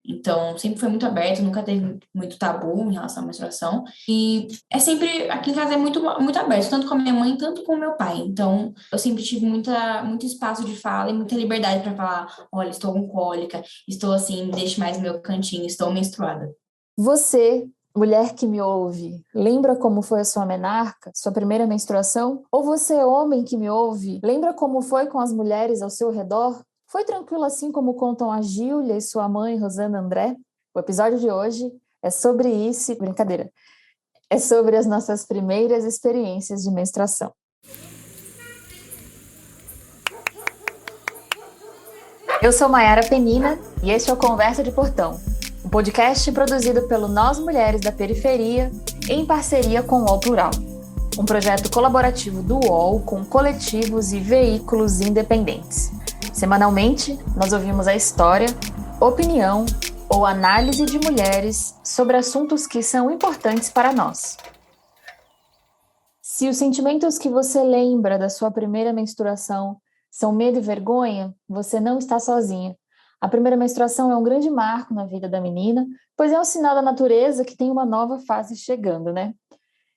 Então, sempre foi muito aberto, nunca teve muito tabu em relação à menstruação. E é sempre, aqui em casa é muito aberto, tanto com a minha mãe, tanto com o meu pai. Então, eu sempre tive muito espaço de fala e muita liberdade para falar: olha, estou com cólica, estou assim, me deixe mais no meu cantinho, estou menstruada. Você, mulher que me ouve, lembra como foi a sua menarca, sua primeira menstruação? Ou você, homem que me ouve, lembra como foi com as mulheres ao seu redor? Foi tranquilo assim como contam a Gíulia e sua mãe, Rosana André? O episódio de hoje é sobre isso, brincadeira, é sobre as nossas primeiras experiências de menstruação. Eu sou Maiara Penina e este é o Conversa de Portão, um podcast produzido pelo Nós Mulheres da Periferia em parceria com o UOL Plural, um projeto colaborativo do UOL com coletivos e veículos independentes. Semanalmente, nós ouvimos a história, opinião ou análise de mulheres sobre assuntos que são importantes para nós. Se os sentimentos que você lembra da sua primeira menstruação são medo e vergonha, você não está sozinha. A primeira menstruação é um grande marco na vida da menina, pois é um sinal da natureza que tem uma nova fase chegando, né?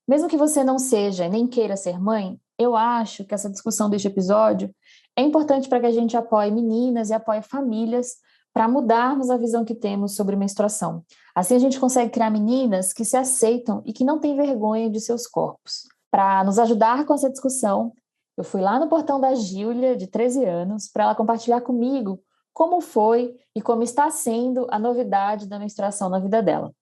Mesmo que você não seja e nem queira ser mãe, eu acho que essa discussão deste episódio é importante para que a gente apoie meninas e apoie famílias para mudarmos a visão que temos sobre menstruação. Assim a gente consegue criar meninas que se aceitam e que não têm vergonha de seus corpos. Para nos ajudar com essa discussão, eu fui lá no portão da Gíulia, de 13 anos, para ela compartilhar comigo como foi e como está sendo a novidade da menstruação na vida dela.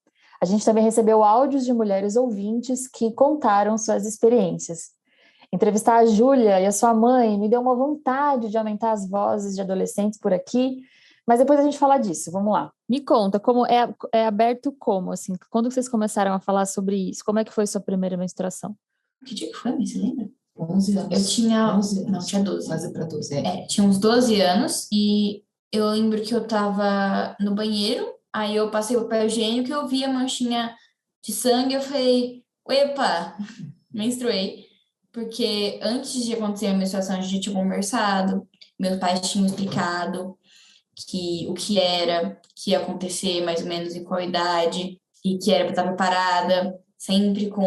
A gente também recebeu áudios de mulheres ouvintes que contaram suas experiências. Entrevistar a Júlia e a sua mãe me deu uma vontade de aumentar as vozes de adolescentes por aqui, mas depois a gente fala disso. Vamos lá. Me conta, como é aberto como, assim, quando vocês começaram a falar sobre isso? Como é que foi sua primeira menstruação? Que dia que foi, você lembra? 11 anos. Eu tinha... 11 anos. Não, tinha 12. Quase para 12, tinha uns 12 anos e eu lembro que eu tava no banheiro, aí eu passei o papel higiênico e eu vi a manchinha de sangue, eu falei, epa, menstruei. Porque antes de acontecer a menstruação, a gente tinha conversado, meus pais tinham explicado o que era, que ia acontecer mais ou menos em qual idade, e que era para estar preparada, sempre com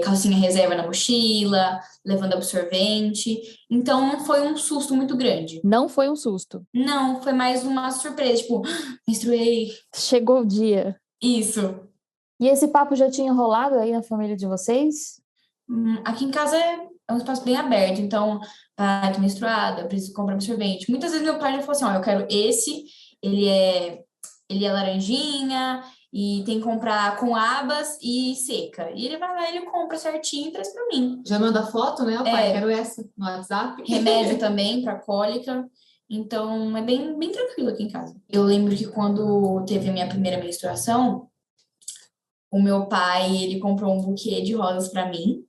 calcinha reserva na mochila, levando absorvente. Então não foi um susto muito grande. Não foi um susto. Não, foi mais uma surpresa, tipo, menstruei. Chegou o dia. Isso. E esse papo já tinha rolado aí na família de vocês? Aqui em casa é um espaço bem aberto, então, tô menstruada, eu preciso comprar absorvente. Muitas vezes meu pai já falou assim, ó, eu quero esse, ele é, ele é laranjinha e tem que comprar com abas e seca. E ele vai lá, ele compra certinho e traz pra mim. Já manda foto, né? O pai, quero essa no WhatsApp. Remédio também pra cólica. Então, é bem tranquilo aqui em casa. Eu lembro que quando teve a minha primeira menstruação, o meu pai, ele comprou um buquê de rosas pra mim,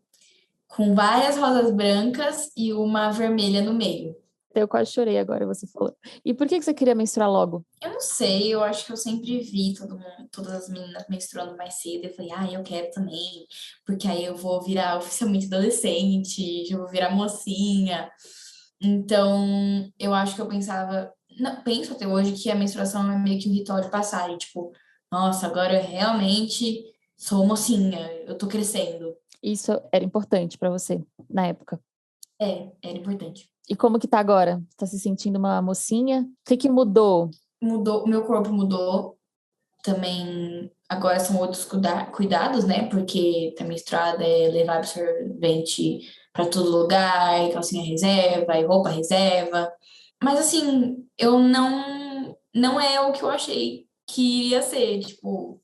com várias rosas brancas e uma vermelha no meio. Eu quase chorei agora, você falou. E por que você queria menstruar logo? Eu não sei, eu acho que eu sempre vi todas as meninas menstruando mais cedo. Eu falei, eu quero também, porque aí eu vou virar oficialmente adolescente, já vou virar mocinha. Então, eu acho que eu pensava, não, penso até hoje que a menstruação é meio que um ritual de passagem, tipo, nossa, agora eu realmente sou mocinha, eu tô crescendo. Isso era importante para você na época? Era importante. E como que tá agora? Tá se sentindo uma mocinha? O que mudou? Mudou, meu corpo mudou. Também agora são outros cuidados, né? Porque tá menstruada é levar absorvente para todo lugar, calcinha reserva, e roupa reserva. Mas assim, eu não é o que eu achei que ia ser, tipo,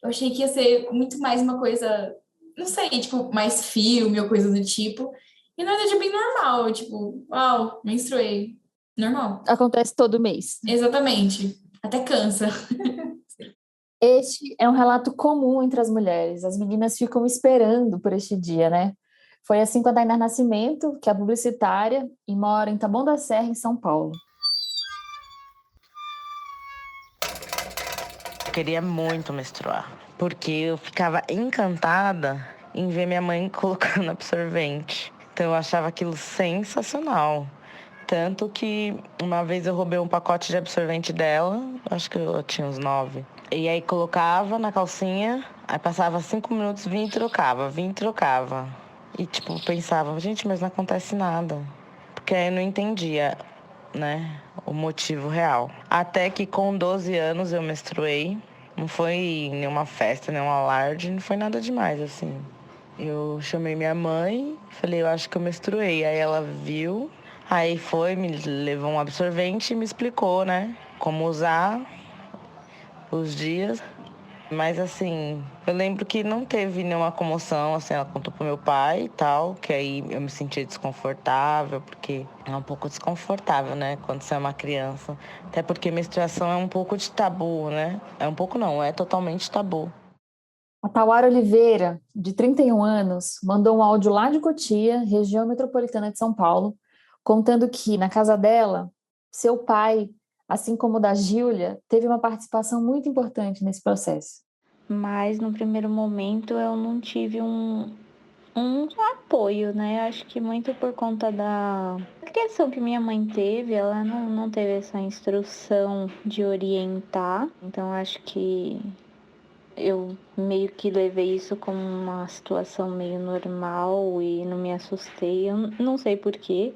eu achei que ia ser muito mais uma coisa, não sei, tipo, mais filme ou coisa do tipo. E na verdade é bem normal, tipo, uau, menstruei. Normal. Acontece todo mês. Exatamente. Até cansa. Este é um relato comum entre as mulheres. As meninas ficam esperando por este dia, né? Foi assim com a Tainá Nascimento, que é publicitária e mora em Taboão da Serra, em São Paulo. Eu queria muito menstruar, porque eu ficava encantada em ver minha mãe colocando absorvente. Então eu achava aquilo sensacional. Tanto que uma vez eu roubei um pacote de absorvente dela, acho que eu tinha uns 9. E aí colocava na calcinha, aí passava 5 minutos, vinha e trocava. E tipo, pensava, gente, mas não acontece nada. Porque aí eu não entendia, né, o motivo real. Até que com 12 anos eu menstruei. Não foi nenhuma festa, nenhum alarde, não foi nada demais, assim. Eu chamei minha mãe, falei, eu acho que eu menstruei. Aí ela viu, aí foi, me levou um absorvente e me explicou, né, como usar os dias. Mas assim, eu lembro que não teve nenhuma comoção, assim, ela contou pro meu pai e tal, que aí eu me sentia desconfortável, porque é um pouco desconfortável, né, quando você é uma criança. Até porque menstruação é um pouco de tabu, né? É um pouco não, é totalmente tabu. A Tauara Oliveira, de 31 anos, mandou um áudio lá de Cotia, região metropolitana de São Paulo, contando que, na casa dela, seu pai, assim como o da Gíulia, teve uma participação muito importante nesse processo. Mas no primeiro momento eu não tive um apoio, né? Acho que muito por conta da criação que minha mãe teve, ela não teve essa instrução de orientar. Então acho que eu meio que levei isso como uma situação meio normal e não me assustei. Eu não sei porquê,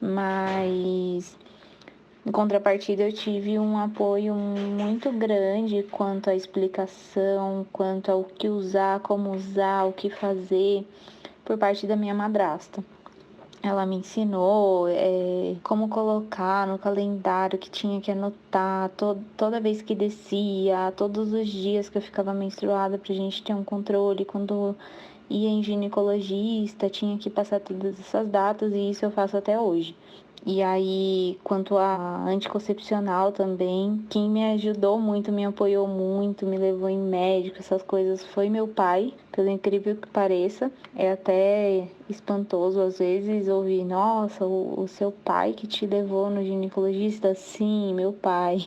mas em contrapartida, eu tive um apoio muito grande quanto à explicação, quanto ao que usar, como usar, o que fazer, por parte da minha madrasta. Ela me ensinou como colocar no calendário que tinha que anotar toda vez que descia, todos os dias que eu ficava menstruada, pra gente ter um controle. Quando ia em ginecologista, tinha que passar todas essas datas e isso eu faço até hoje. E aí, quanto a anticoncepcional também, quem me ajudou muito, me apoiou muito, me levou em médico, essas coisas, foi meu pai, pelo incrível que pareça. É até espantoso às vezes ouvir, nossa, o seu pai que te levou no ginecologista? Sim, meu pai.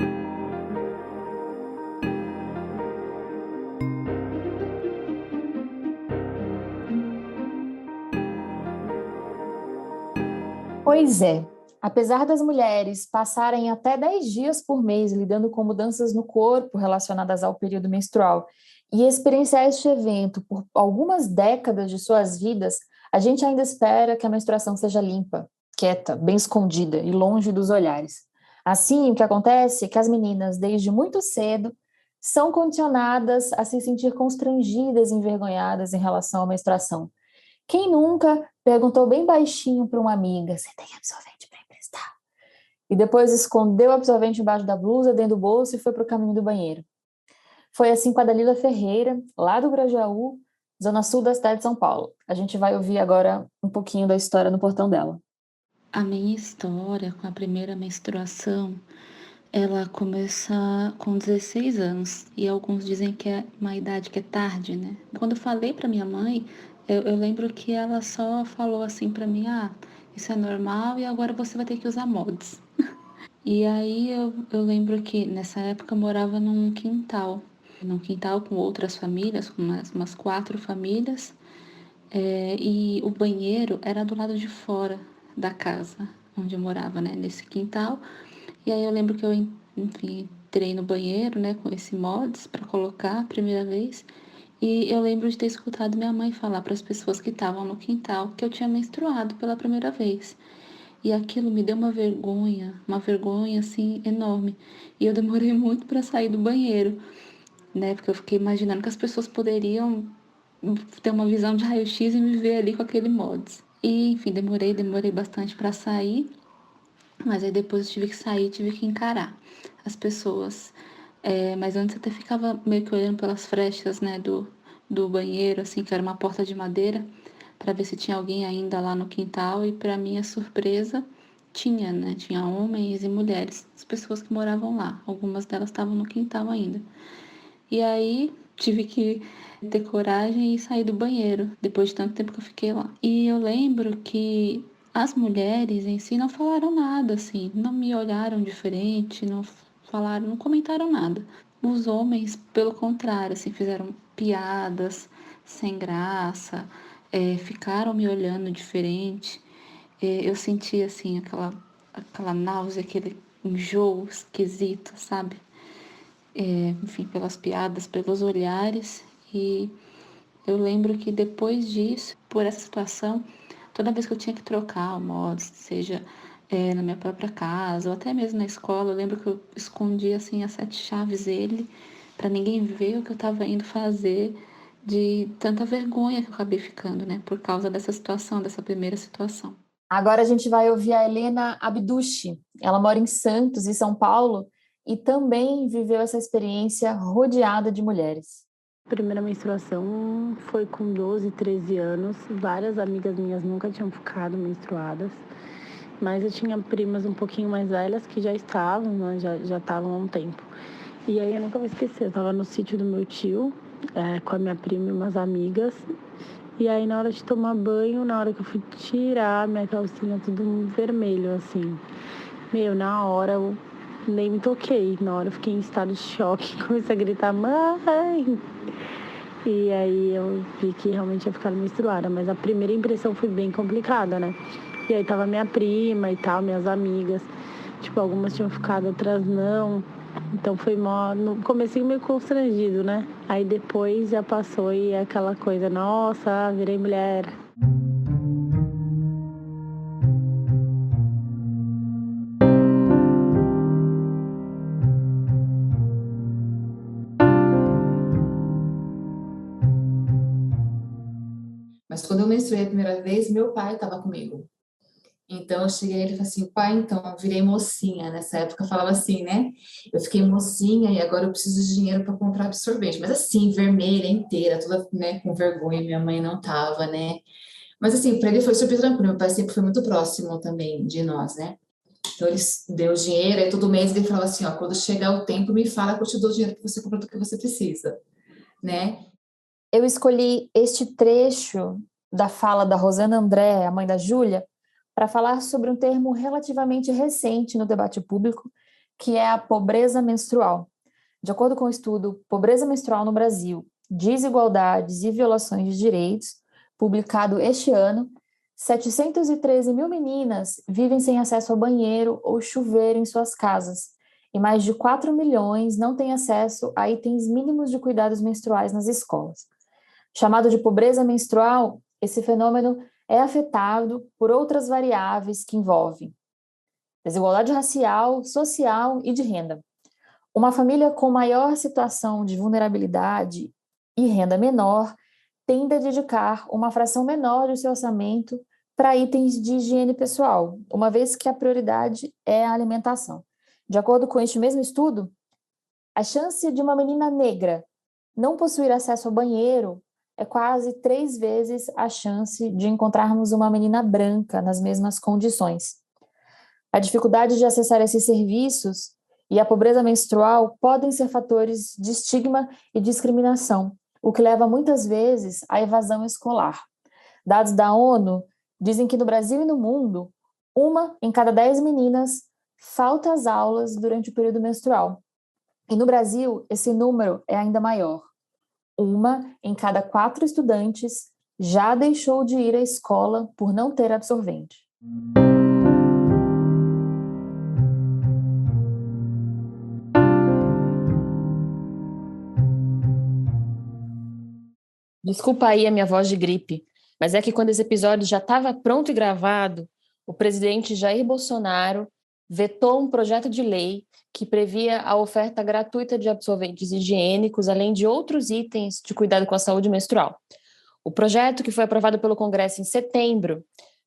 Pois é, apesar das mulheres passarem até 10 dias por mês lidando com mudanças no corpo relacionadas ao período menstrual e experienciar este evento por algumas décadas de suas vidas, a gente ainda espera que a menstruação seja limpa, quieta, bem escondida e longe dos olhares. Assim, o que acontece é que as meninas, desde muito cedo, são condicionadas a se sentir constrangidas e envergonhadas em relação à menstruação. Quem nunca perguntou bem baixinho para uma amiga: você tem absorvente para emprestar? E depois escondeu o absorvente embaixo da blusa, dentro do bolso e foi para o caminho do banheiro. Foi assim com a Dalila Ferreira, lá do Grajaú, zona sul da cidade de São Paulo. A gente vai ouvir agora um pouquinho da história no portão dela. A minha história com a primeira menstruação, ela começa com 16 anos. E alguns dizem que é uma idade que é tarde, né? Quando eu falei para minha mãe, eu lembro que ela só falou assim para mim: ah, isso é normal e agora você vai ter que usar mods. E aí eu lembro que nessa época eu morava num quintal com outras famílias, com umas 4 famílias. E o banheiro era do lado de fora da casa onde eu morava, né? Nesse quintal. E aí eu lembro que eu, enfim, entrei no banheiro, né? Com esse mods para colocar a primeira vez. E eu lembro de ter escutado minha mãe falar para as pessoas que estavam no quintal que eu tinha menstruado pela primeira vez. E aquilo me deu uma vergonha assim enorme. E eu demorei muito para sair do banheiro, né? Porque eu fiquei imaginando que as pessoas poderiam ter uma visão de raio-x e me ver ali com aquele mods. E, enfim, demorei bastante para sair, mas aí depois eu tive que sair, tive que encarar as pessoas. Mas antes eu até ficava meio que olhando pelas frechas, né, do banheiro, assim, que era uma porta de madeira, para ver se tinha alguém ainda lá no quintal. E, para minha surpresa, tinha, né? Tinha homens e mulheres, as pessoas que moravam lá. Algumas delas estavam no quintal ainda. E aí tive que ter coragem e sair do banheiro, depois de tanto tempo que eu fiquei lá. E eu lembro que as mulheres em si não falaram nada, assim, não me olharam diferente, não falaram, não comentaram nada. Os homens, pelo contrário, assim, fizeram piadas sem graça, ficaram me olhando diferente. Eu senti, assim, aquela aquela náusea, aquele enjoo esquisito, sabe? Enfim, pelas piadas, pelos olhares. E eu lembro que depois disso, por essa situação, toda vez que eu tinha que trocar o modo, seja na minha própria casa ou até mesmo na escola, eu lembro que eu escondia assim as 7 chaves dele para ninguém ver o que eu estava indo fazer, de tanta vergonha que eu acabei ficando, né? Por causa dessa situação, dessa primeira situação. Agora a gente vai ouvir a Helena Abdushi. Ela mora em Santos, em São Paulo, e também viveu essa experiência rodeada de mulheres. A primeira menstruação foi com 12, 13 anos. Várias amigas minhas nunca tinham ficado menstruadas, mas eu tinha primas um pouquinho mais velhas que já estavam, né, já estavam há um tempo. E aí eu nunca vou esquecer, eu estava no sítio do meu tio, com a minha prima e umas amigas. E aí, na hora de tomar banho, na hora que eu fui tirar minha calcinha, tudo vermelho, assim. Na hora eu nem me toquei. Na hora eu fiquei em estado de choque, comecei a gritar, mãe! E aí eu vi que realmente ia ficar menstruada, mas a primeira impressão foi bem complicada, né? E aí tava minha prima e tal, minhas amigas. Algumas tinham ficado, outras não. Então foi no comecinho meio constrangido, né? Aí depois já passou e é aquela coisa, nossa, virei mulher. Mas quando eu menstruei a primeira vez, meu pai estava comigo. Então, eu cheguei e ele falou assim, pai, então, eu virei mocinha. Nessa época eu falava assim, né? Eu fiquei mocinha e agora eu preciso de dinheiro para comprar absorvente. Mas assim, vermelha, inteira, toda, né, com vergonha, minha mãe não tava, né? Mas assim, para ele foi super tranquilo. Meu pai sempre foi muito próximo também de nós, né? Então, ele deu dinheiro, aí todo mês ele falava assim, ó, quando chegar o tempo, me fala que eu te dou o dinheiro para você comprar tudo que você precisa, né? Eu escolhi este trecho da fala da Rosana André, a mãe da Júlia, para falar sobre um termo relativamente recente no debate público, que é a pobreza menstrual. De acordo com o estudo Pobreza Menstrual no Brasil, Desigualdades e Violações de Direitos, publicado este ano, 713 mil meninas vivem sem acesso ao banheiro ou chuveiro em suas casas, e mais de 4 milhões não têm acesso a itens mínimos de cuidados menstruais nas escolas. Chamado de pobreza menstrual, esse fenômeno é afetado por outras variáveis que envolvem desigualdade racial, social e de renda. Uma família com maior situação de vulnerabilidade e renda menor tende a dedicar uma fração menor do seu orçamento para itens de higiene pessoal, uma vez que a prioridade é a alimentação. De acordo com este mesmo estudo, a chance de uma menina negra não possuir acesso ao banheiro é quase 3 vezes a chance de encontrarmos uma menina branca nas mesmas condições. A dificuldade de acessar esses serviços e a pobreza menstrual podem ser fatores de estigma e discriminação, o que leva muitas vezes à evasão escolar. Dados da ONU dizem que no Brasil e no mundo, 1 em cada 10 meninas falta às aulas durante o período menstrual. E no Brasil, esse número é ainda maior. 1 em cada 4 estudantes já deixou de ir à escola por não ter absorvente. Desculpa aí a minha voz de gripe, mas é que quando esse episódio já estava pronto e gravado, o presidente Jair Bolsonaro vetou um projeto de lei que previa a oferta gratuita de absorventes higiênicos, além de outros itens de cuidado com a saúde menstrual. O projeto, que foi aprovado pelo Congresso em setembro,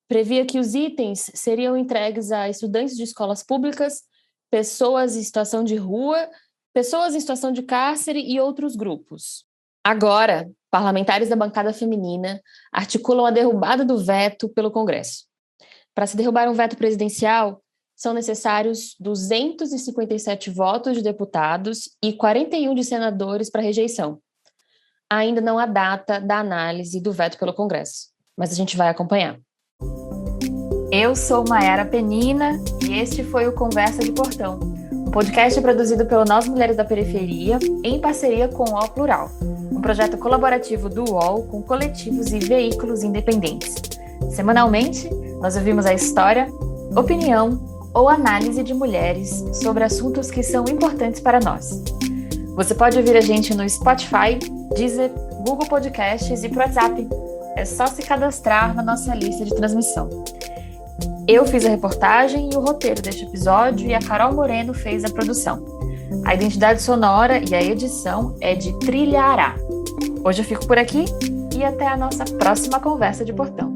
previa que os itens seriam entregues a estudantes de escolas públicas, pessoas em situação de rua, pessoas em situação de cárcere e outros grupos. Agora, parlamentares da bancada feminina articulam a derrubada do veto pelo Congresso. Para se derrubar um veto presidencial, são necessários 257 votos de deputados e 41 de senadores para rejeição. Ainda não há data da análise do veto pelo Congresso, mas a gente vai acompanhar. Eu sou Mayara Penina e este foi o Conversa de Portão, um podcast produzido pelo Nós Mulheres da Periferia em parceria com o UOL Plural, um projeto colaborativo do UOL com coletivos e veículos independentes. Semanalmente, nós ouvimos a história, opinião ou análise de mulheres sobre assuntos que são importantes para nós. Você pode ouvir a gente no Spotify, Deezer, Google Podcasts e pro WhatsApp. É só se cadastrar na nossa lista de transmissão. Eu fiz a reportagem e o roteiro deste episódio e a Carol Moreno fez a produção. A identidade sonora e a edição é de Trilha Ará. Hoje eu fico por aqui e até a nossa próxima conversa de portão.